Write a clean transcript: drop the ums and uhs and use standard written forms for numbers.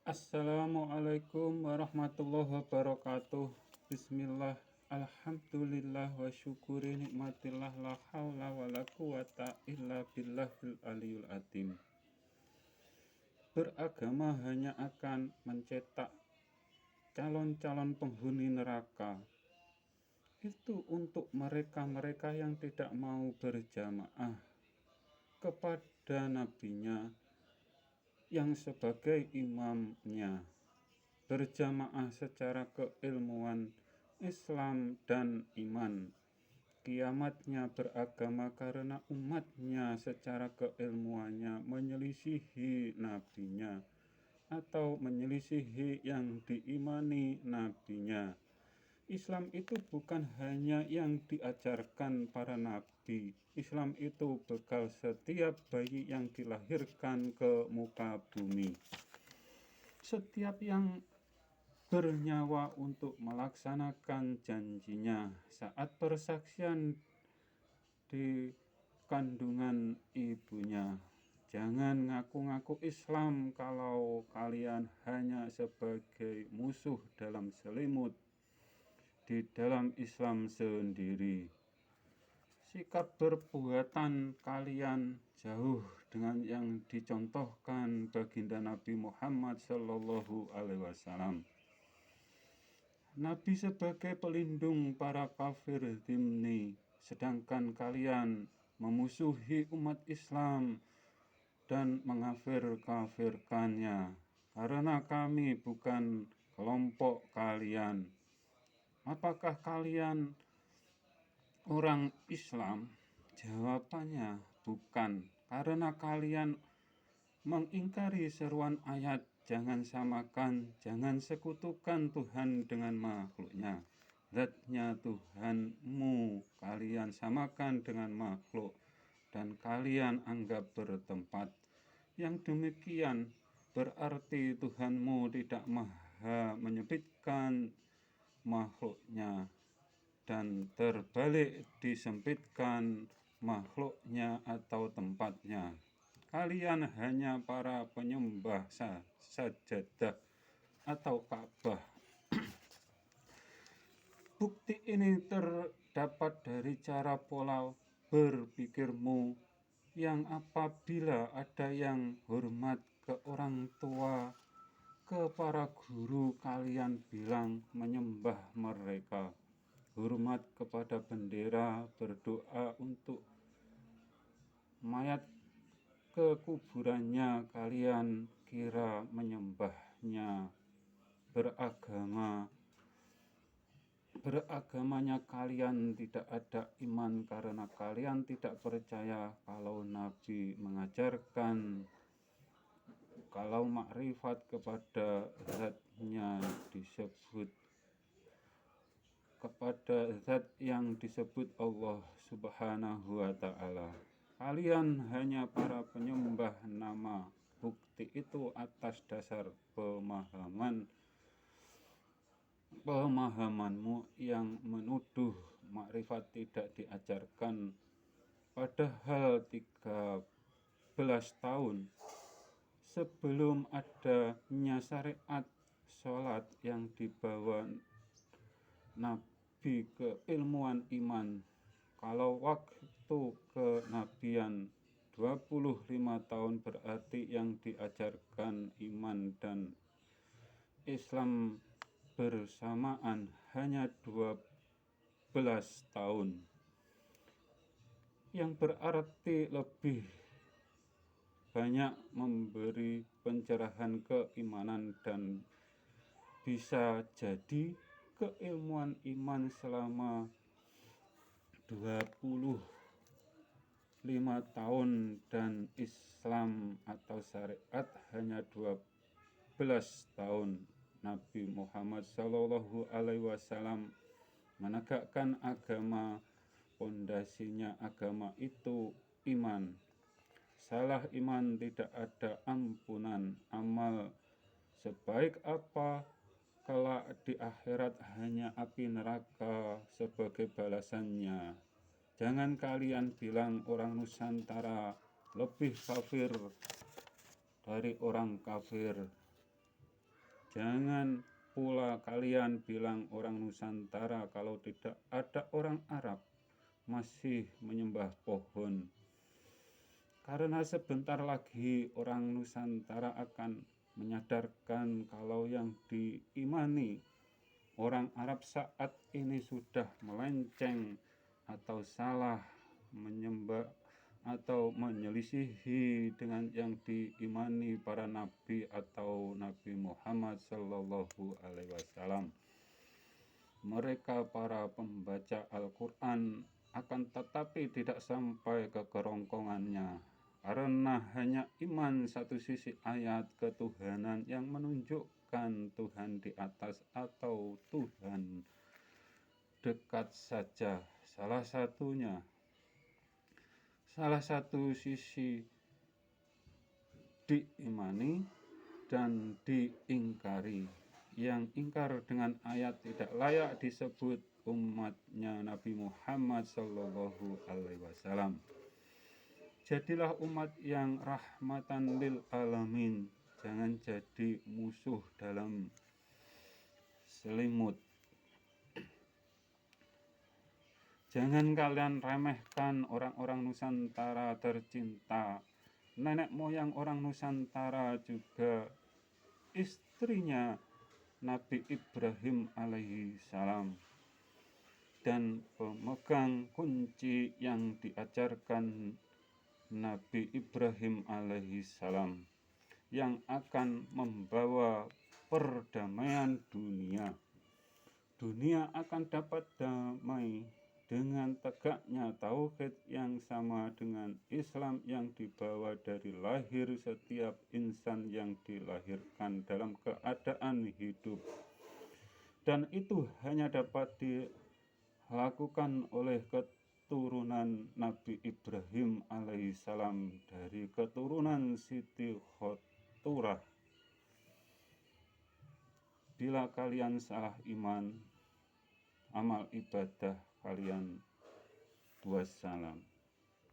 Assalamualaikum warahmatullahi wabarakatuh. Bismillah, alhamdulillah wa syukuri nikmatillah la haula wa la quwata illa billahil aliyul azim. Beragama hanya akan mencetak calon-calon penghuni neraka. Itu untuk mereka-mereka yang tidak mau berjamaah kepada nabinya yang sebagai imamnya, berjamaah secara keilmuan Islam dan iman. Kiamatnya beragama karena umatnya secara keilmuannya menyelisihi nabinya atau menyelisihi yang diimani nabinya. Islam itu bukan hanya yang diajarkan para nabi. Islam itu bekal setiap bayi yang dilahirkan ke muka bumi. Setiap yang bernyawa untuk melaksanakan janjinya saat persaksian di kandungan ibunya. Jangan ngaku-ngaku Islam kalau kalian hanya sebagai musuh dalam selimut di dalam Islam sendiri. Sikap perbuatan kalian jauh dengan yang dicontohkan baginda Nabi Muhammad Sallallahu Alaihi Wasallam. Nabi sebagai pelindung para kafir dimni, sedangkan kalian memusuhi umat Islam dan mengkafir-kafirkannya. Karena kami bukan kelompok kalian. Apakah kalian orang Islam? Jawabannya bukan, karena kalian mengingkari seruan ayat jangan samakan, jangan sekutukan Tuhan dengan makhluknya. Zatnya Tuhanmu kalian samakan dengan makhluk dan kalian anggap bertempat. Yang demikian berarti Tuhanmu tidak maha menyempitkan makhluknya dan terbalik disempitkan makhluknya atau tempatnya. Kalian hanya para penyembah sajadah atau Ka'bah. Bukti ini terdapat dari cara pola berpikirmu yang apabila ada yang hormat ke orang tua, ke para guru, kalian bilang menyembah mereka. Hormat kepada bendera, berdoa untuk mayat ke kuburannya, kalian kira menyembahnya. Beragamanya kalian tidak ada iman karena kalian tidak percaya kalau Nabi mengajarkan kalau makrifat kepada zatnya disebut kepada zat yang disebut Allah Subhanahu wa Ta'ala. Kalian hanya para penyembah nama. Bukti itu atas dasar pemahamanmu yang menuduh makrifat tidak diajarkan, padahal 13 tahun sebelum adanya syariat sholat yang dibawa Nabi keilmuan iman. Kalau waktu kenabian 25 tahun berarti yang diajarkan iman dan Islam bersamaan hanya 12 tahun, yang berarti lebih banyak memberi pencerahan keimanan dan bisa jadi keilmuan iman selama 25 tahun dan Islam atau syariat hanya 12 tahun. Nabi Muhammad Sallallahu Alaihi Wasallam menegakkan agama, pondasinya agama itu iman. Salah iman tidak ada ampunan. Amal sebaik apa kelak di akhirat hanya api neraka sebagai balasannya. Jangan kalian bilang orang Nusantara lebih kafir dari orang kafir. Jangan pula kalian bilang orang Nusantara kalau tidak ada orang Arab masih menyembah pohon. Karena sebentar lagi orang Nusantara akan menyadarkan kalau yang diimani orang Arab saat ini sudah melenceng atau salah menyembah atau menyelisihi dengan yang diimani para nabi atau Nabi Muhammad Sallallahu Alaihi Wasallam. Mereka para pembaca Al-Quran akan tetapi tidak sampai ke kerongkongannya, karena hanya iman satu sisi ayat ketuhanan yang menunjukkan Tuhan di atas atau Tuhan dekat saja. Salah satu sisi diimani dan diingkari. Yang ingkar dengan ayat tidak layak disebut umatnya Nabi Muhammad Sallallahu Alaihi Wasallam. Jadilah umat yang rahmatan lil alamin, jangan jadi musuh dalam selimut. Jangan kalian remehkan orang-orang Nusantara tercinta. Nenek moyang orang Nusantara juga istrinya Nabi Ibrahim alaihi salam, dan pemegang kunci yang diajarkan Nabi Ibrahim alaihi salam yang akan membawa perdamaian dunia. Dunia akan dapat damai dengan tegaknya tauhid yang sama dengan Islam yang dibawa dari lahir setiap insan yang dilahirkan dalam keadaan hidup. Dan itu hanya dapat dilakukan oleh keturunan Nabi Ibrahim alaihissalam dari keturunan Siti Khoturah. Bila kalian salah iman, amal ibadah kalian wassalam.